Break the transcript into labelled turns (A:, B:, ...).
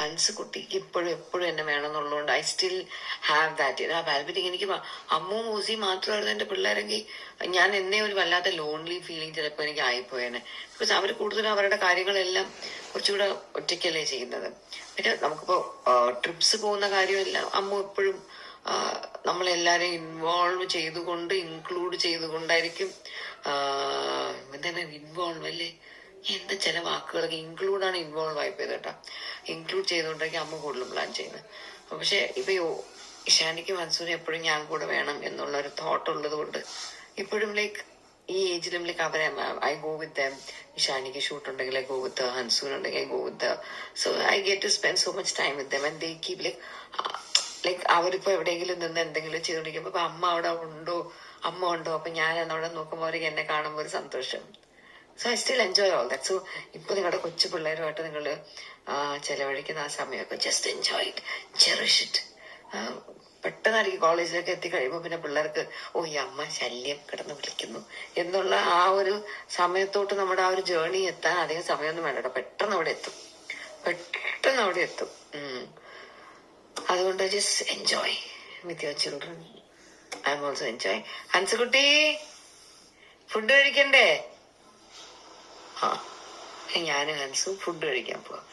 A: ഹൻസ് കുട്ടിക്ക് ഇപ്പോഴും എപ്പോഴും എന്നെ വേണമെന്നുള്ളതുകൊണ്ട് ഐ സ്റ്റിൽ ഹാവ് ദാറ്റ്. ആ പാൽപിറ്റിങ് എനിക്ക് അമ്മും ഊസി മാത്രമായിരുന്നു എന്റെ പിള്ളേരെങ്കിൽ ഞാൻ എന്നെ ഒരു വല്ലാത്ത ലോൺലി ഫീലിംഗ് ചിലപ്പോൾ എനിക്ക് ആയിപ്പോയേനെ. ബിക്കോസ് അവർ കൂടുതലും അവരുടെ കാര്യങ്ങളെല്ലാം കുറച്ചുകൂടെ ഒറ്റയ്ക്കല്ലേ ചെയ്യുന്നത്. പിന്നെ നമുക്കിപ്പോ ട്രിപ്സ് പോകുന്ന കാര്യമെല്ലാം അമ്മ എപ്പോഴും നമ്മളെല്ലാരെയും ഇൻവോൾവ് ചെയ്തുകൊണ്ട് ഇൻക്ലൂഡ് ചെയ്തുകൊണ്ടായിരിക്കും. എന്താണ് ഇൻവോൾവ് അല്ലേ, എന്താ ചില വാക്കുകളൊക്കെ ഇൻക്ലൂഡാണ് ഇൻവോൾവ് ആയിപ്പോയത് കേട്ടോ. ഇൻക്ലൂഡ് ചെയ്തുകൊണ്ടായിരിക്കും അമ്മ കൂടുതലും പ്ലാൻ ചെയ്യുന്നത്. പക്ഷെ ഇപ്പൊ ഇഷാനിക്കും ഹൻസൂനും എപ്പോഴും ഞാൻ കൂടെ വേണം എന്നുള്ള ഒരു തോട്ട് ഉള്ളത് കൊണ്ട് ഇപ്പോഴും ലൈക്ക് ഈ ഏജിലും ലൈക്ക് അവരെ ഐ ഗോ വിത്ത് ദം. ഇഷാനിക്ക് ഷൂട്ട് ഉണ്ടെങ്കിൽ ഐ ഗോ വിത്ത് ഹൻസൂനുണ്ടെങ്കിൽ I go with. So I get to spend so much time with them and they keep like അവരിപ്പോ എവിടെയെങ്കിലും നിന്ന് എന്തെങ്കിലും ചെയ്തോണ്ടിരിക്കുമ്പോ അപ്പൊ അമ്മ ഉണ്ടോ അപ്പൊ ഞാൻ അവിടെ നോക്കുമ്പോ അവർക്ക് എന്നെ കാണുമ്പോ ഒരു സന്തോഷം. So I still enjoy all that. So ഇപ്പൊ നിങ്ങളുടെ കൊച്ചു പിള്ളേരുമായിട്ട് നിങ്ങൾ ചെലവഴിക്കുന്ന ആ സമയമൊക്കെ just enjoy it, cherish it. പെട്ടെന്നായിരിക്കും കോളേജിലൊക്കെ എത്തിക്കഴിയുമ്പോൾ പിന്നെ പിള്ളേർക്ക് ഈ അമ്മ ശല്യം കിടന്ന് വിളിക്കുന്നു എന്നുള്ള ആ ഒരു സമയത്തോട്ട് നമ്മുടെ ആ ഒരു ജേർണി എത്താൻ അധികം സമയമൊന്നും വേണ്ട. പെട്ടെന്ന് അവിടെ എത്തും. അതുകൊണ്ട് just enjoy with your children. I am also enjoy. ഹൻസുകുട്ടി ഫുഡ് കഴിക്കണ്ടേ? ഞാനും ഹൻസും ഫുഡ് കഴിക്കാൻ പോവാം.